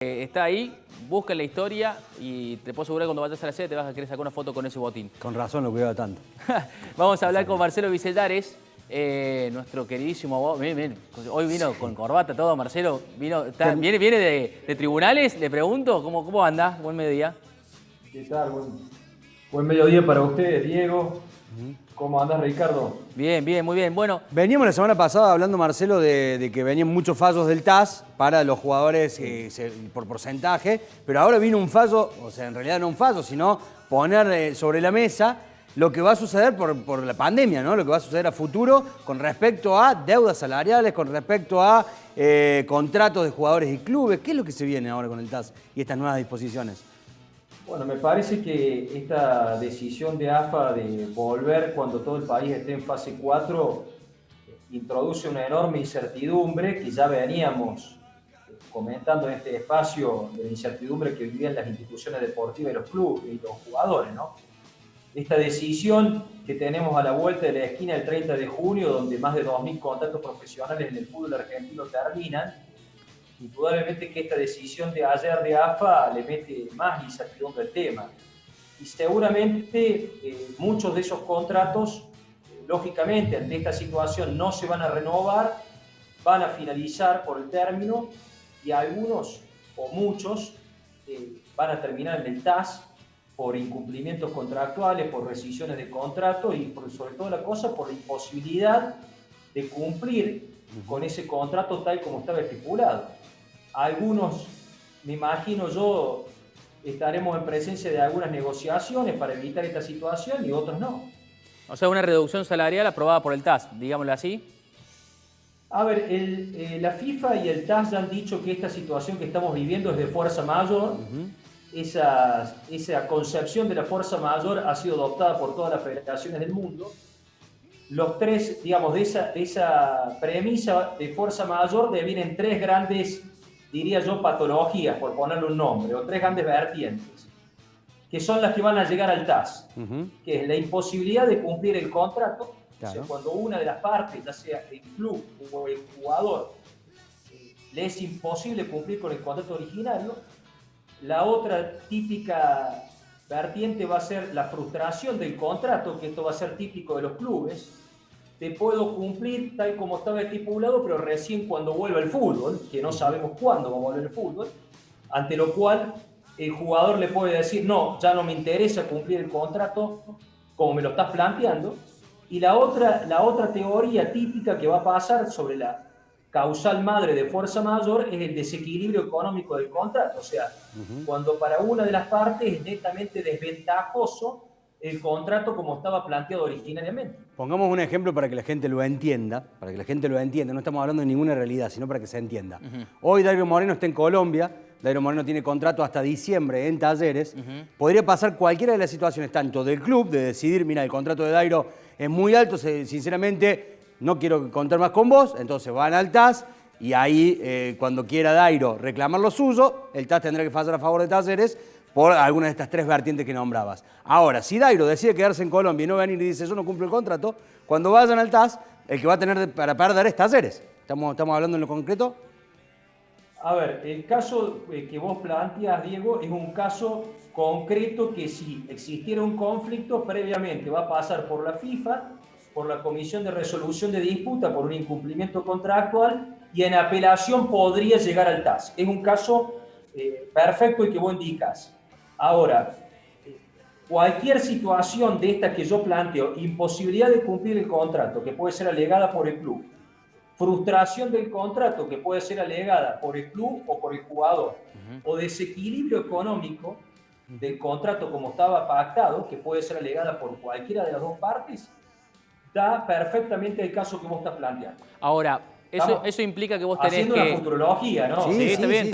Está ahí, busca la historia y te puedo asegurar que cuando vayas a la sede te vas a querer sacar una foto con ese botín. Con razón lo cuidaba tanto. Vamos a hablar con Marcelo Vicellares, nuestro queridísimo abogado. Hoy vino con corbata todo, Marcelo. ¿Viene de tribunales? Le pregunto, ¿cómo anda? Buen mediodía. ¿Qué tal? Buen mediodía para ustedes, Diego. ¿Cómo andas, Ricardo? Bien, muy bien. Bueno, veníamos la semana pasada hablando, Marcelo, de que venían muchos fallos del TAS para los jugadores por porcentaje, pero ahora vino un fallo, o sea, en realidad no un fallo, sino poner sobre la mesa lo que va a suceder por la pandemia, ¿no? Lo que va a suceder a futuro con respecto a deudas salariales, con respecto a contratos de jugadores y clubes. ¿Qué es lo que se viene ahora con el TAS y estas nuevas disposiciones? Bueno, me parece que esta decisión de AFA de volver cuando todo el país esté en fase 4 introduce una enorme incertidumbre que ya veníamos comentando en este espacio, de la incertidumbre que vivían las instituciones deportivas y los clubes y los jugadores, ¿no? Esta decisión que tenemos a la vuelta de la esquina el 30 de junio, donde más de 2.000 contratos profesionales en el fútbol argentino terminan, indudablemente que esta decisión de ayer de AFA le mete más incertidumbre al tema. Y seguramente muchos de esos contratos, lógicamente, ante esta situación no se van a renovar, van a finalizar por el término y algunos o muchos van a terminar en el TAS por incumplimientos contractuales, por rescisiones de contrato y sobre todo la cosa por la imposibilidad de cumplir con ese contrato tal como estaba estipulado. Algunos, me imagino yo, estaremos en presencia de algunas negociaciones para evitar esta situación y otros no. O sea, una reducción salarial aprobada por el TAS, digámoslo así. A ver, la FIFA y el TAS ya han dicho que esta situación que estamos viviendo es de fuerza mayor. Esa concepción de la fuerza mayor ha sido adoptada por todas las federaciones del mundo. Los tres, digamos, de esa premisa de fuerza mayor devienen tres grandes, diría yo, patologías, por ponerle un nombre, o tres grandes vertientes, que son las que van a llegar al TAS, que es la imposibilidad de cumplir el contrato. Claro. O sea, cuando una de las partes, ya sea el club o el jugador, le es imposible cumplir con el contrato originario. La otra típica vertiente va a ser la frustración del contrato, que esto va a ser típico de los clubes. Te puedo cumplir tal como estaba estipulado, pero recién cuando vuelva el fútbol, que no sabemos cuándo va a volver el fútbol, ante lo cual el jugador le puede decir, no, ya no me interesa cumplir el contrato como me lo estás planteando. Y la otra teoría típica que va a pasar sobre la causal madre de fuerza mayor es el desequilibrio económico del contrato. O sea, cuando para una de las partes es netamente desventajoso el contrato como estaba planteado originariamente. Pongamos un ejemplo para que la gente lo entienda, no estamos hablando de ninguna realidad, sino para que se entienda. Hoy Dairo Moreno está en Colombia, Dairo Moreno tiene contrato hasta diciembre en Talleres. Podría pasar cualquiera de las situaciones, tanto del club, de decidir, mira, el contrato de Dairo es muy alto, sinceramente no quiero contar más con vos, entonces van al TAS y ahí cuando quiera Dairo reclamar lo suyo, el TAS tendrá que fallar a favor de Talleres por alguna de estas tres vertientes que nombrabas. Ahora, si Dairo decide quedarse en Colombia y no venir y dice yo no cumplo el contrato, cuando vayan al TAS, el que va a tener para perder es Talleres. ¿Estamos hablando en lo concreto? A ver, el caso que vos planteas, Diego, es un caso concreto que si existiera un conflicto previamente va a pasar por la FIFA, por la Comisión de Resolución de Disputa, por un incumplimiento contractual y en apelación podría llegar al TAS. Es un caso perfecto el que vos indicas. Ahora, cualquier situación de esta que yo planteo, imposibilidad de cumplir el contrato, que puede ser alegada por el club, frustración del contrato, que puede ser alegada por el club o por el jugador, o desequilibrio económico del contrato como estaba pactado, que puede ser alegada por cualquiera de las dos partes, da perfectamente el caso que vos estás planteando. Ahora, eso implica que vos tenés haciendo una futurología, ¿no? Sí, está bien.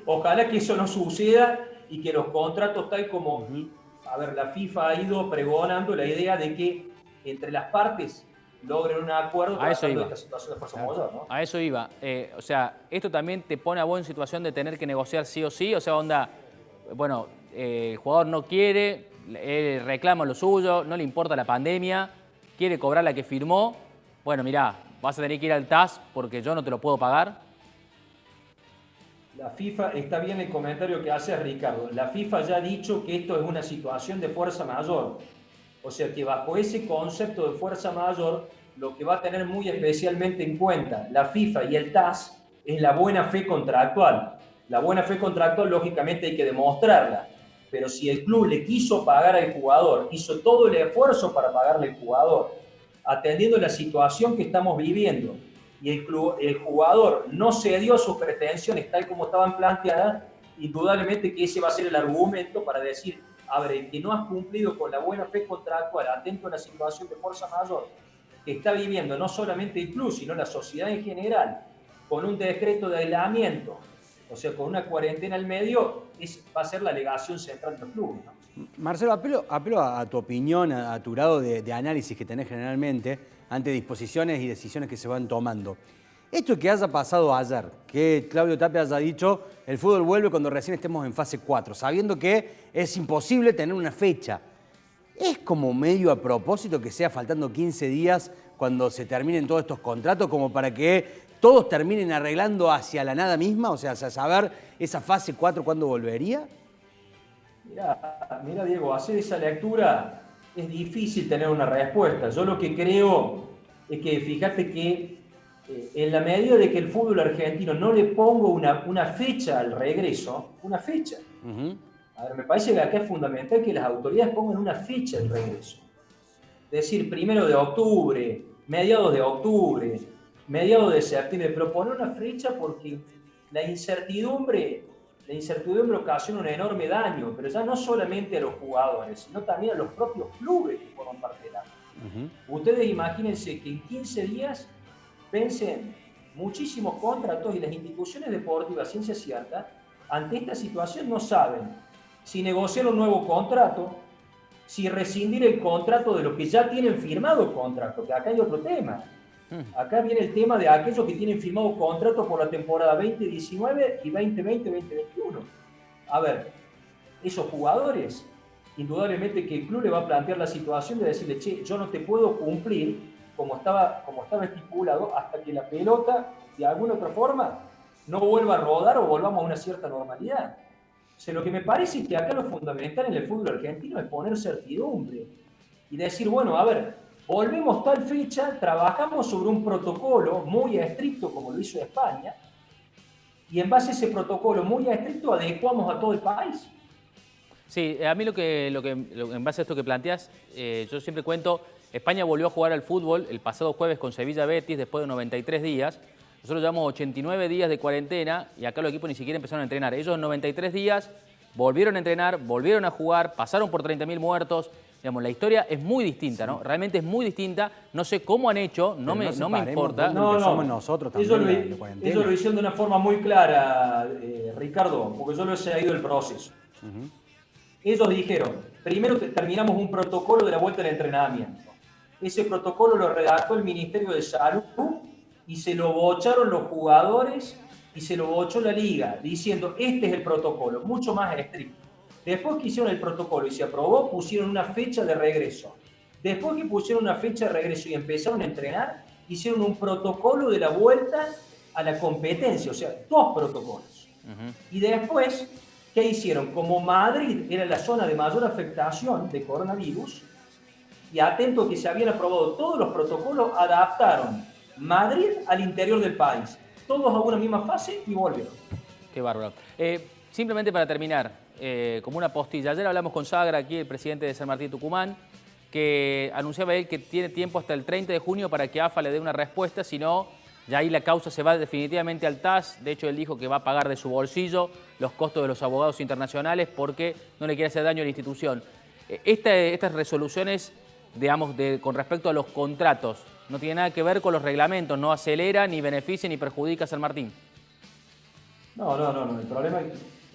Ojalá que eso no suceda y que los contratos tal como... A ver, la FIFA ha ido pregonando la idea de que entre las partes logren un acuerdo tratando de esta situación de fuerza mayor, ¿no? A eso iba. O sea, esto también te pone a vos en situación de tener que negociar sí o sí. O sea, onda, bueno, el jugador no quiere, reclama lo suyo, no le importa la pandemia, quiere cobrar la que firmó. Bueno, mirá, vas a tener que ir al TAS porque yo no te lo puedo pagar. La FIFA, está bien el comentario que hace Ricardo, la FIFA ya ha dicho que esto es una situación de fuerza mayor. O sea que bajo ese concepto de fuerza mayor, lo que va a tener muy especialmente en cuenta la FIFA y el TAS es la buena fe contractual. La buena fe contractual, lógicamente, hay que demostrarla. Pero si el club le quiso pagar al jugador, hizo todo el esfuerzo para pagarle al jugador, atendiendo la situación que estamos viviendo, y el jugador no cedió a sus pretensiones tal como estaban planteadas, indudablemente que ese va a ser el argumento para decir, a ver, el que no has cumplido con la buena fe contractual, atento a una situación de fuerza mayor, que está viviendo no solamente el club, sino la sociedad en general, con un decreto de aislamiento, o sea, con una cuarentena al medio, va a ser la alegación central de los clubes, ¿no? Marcelo, apelo a tu opinión, a tu grado de análisis que tenés generalmente ante disposiciones y decisiones que se van tomando. Esto que haya pasado ayer, que Claudio Tapia haya dicho el fútbol vuelve cuando recién estemos en fase 4, sabiendo que es imposible tener una fecha. ¿Es como medio a propósito que sea faltando 15 días cuando se terminen todos estos contratos como para que todos terminen arreglando hacia la nada misma? O sea, saber esa fase 4 cuándo volvería. Mira, Diego, hacer esa lectura es difícil tener una respuesta. Yo lo que creo es que, fíjate que en la medida de que el fútbol argentino no le ponga una fecha al regreso, una fecha. A ver, me parece que acá es fundamental que las autoridades pongan una fecha al regreso. Es decir, 1 de octubre, mediados de octubre, mediados de septiembre, pero poner una fecha porque la incertidumbre ocasiona un enorme daño, pero ya no solamente a los jugadores, sino también a los propios clubes que forman parte del ámbito. Ustedes imagínense que en 15 días vencen muchísimos contratos y las instituciones deportivas, ciencia cierta, ante esta situación no saben si negociar un nuevo contrato, si rescindir el contrato de los que ya tienen firmado contrato, que acá hay otro tema. Acá viene el tema de aquellos que tienen firmado contrato por la temporada 2019 y 2020-2021. A ver, esos jugadores, indudablemente que el club le va a plantear la situación de decirle, che, yo no te puedo cumplir como estaba estipulado hasta que la pelota, de alguna otra forma, no vuelva a rodar o volvamos a una cierta normalidad. O sea, lo que me parece es que acá lo fundamental en el fútbol argentino es poner certidumbre y decir, bueno, a ver, volvemos tal fecha, trabajamos sobre un protocolo muy estricto como lo hizo España y en base a ese protocolo muy estricto adecuamos a todo el país. Sí, a mí en base a esto que planteas, yo siempre cuento, España volvió a jugar al fútbol el pasado jueves con Sevilla Betis después de 93 días. Nosotros llevamos 89 días de cuarentena y acá los equipos ni siquiera empezaron a entrenar. Ellos en 93 días volvieron a entrenar, volvieron a jugar, pasaron por 30.000 muertos. Digamos, la historia es muy distinta, ¿no? Realmente es muy distinta. No sé cómo han hecho, no me importa. No, somos nosotros también. Ellos lo hicieron de una forma muy clara, Ricardo, porque yo lo he seguido el proceso. Ellos dijeron, primero terminamos un protocolo de la vuelta al entrenamiento. Ese protocolo lo redactó el Ministerio de Salud y se lo bocharon los jugadores y se lo bochó la liga, diciendo, este es el protocolo, mucho más estricto. Después que hicieron el protocolo y se aprobó, pusieron una fecha de regreso. Después que pusieron una fecha de regreso y empezaron a entrenar, hicieron un protocolo de la vuelta a la competencia, o sea, 2 protocolos. Y después, ¿qué hicieron? Como Madrid era la zona de mayor afectación de coronavirus, y atento que se habían aprobado todos los protocolos, adaptaron Madrid al interior del país. Todos a una misma fase y volvieron. Qué bárbaro. Simplemente para terminar, como una postilla. Ayer hablamos con Sagra, aquí el presidente de San Martín Tucumán, que anunciaba él que tiene tiempo hasta el 30 de junio para que AFA le dé una respuesta, si no, ya ahí la causa se va definitivamente al TAS. De hecho, él dijo que va a pagar de su bolsillo los costos de los abogados internacionales porque no le quiere hacer daño a la institución. Estas resoluciones, digamos, con respecto a los contratos, no tiene nada que ver con los reglamentos, no acelera, ni beneficia, ni perjudica a San Martín. No, el problema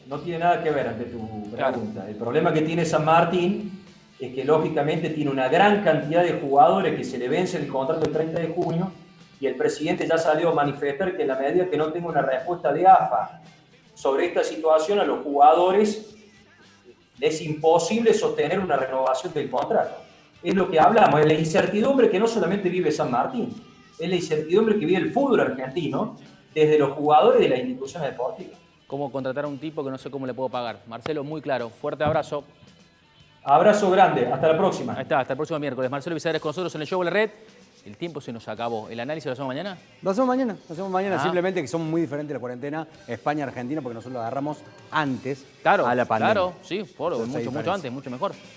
no tiene nada que ver ante tu pregunta. Claro. El problema que tiene San Martín es que lógicamente tiene una gran cantidad de jugadores que se le vence el contrato el 30 de junio y el presidente ya salió a manifestar que en la medida que no tenga una respuesta de AFA sobre esta situación, a los jugadores es imposible sostener una renovación del contrato. Es lo que hablamos, es la incertidumbre que no solamente vive San Martín, es la incertidumbre que vive el fútbol argentino desde los jugadores de las instituciones deportivas. cómo contratar a un tipo que no sé cómo le puedo pagar. Marcelo, muy claro. Fuerte abrazo. Abrazo grande, hasta la próxima. Ahí está, hasta el próximo miércoles. Marcelo Visares con nosotros en el Show de la Red. El tiempo se nos acabó. ¿El análisis lo hacemos mañana? Lo hacemos mañana, Ah. simplemente que somos muy diferentes la cuarentena España-Argentina porque nosotros lo agarramos antes Claro, a la pandemia. claro, sí, Entonces, hay mucho diferencia. antes, mucho mejor.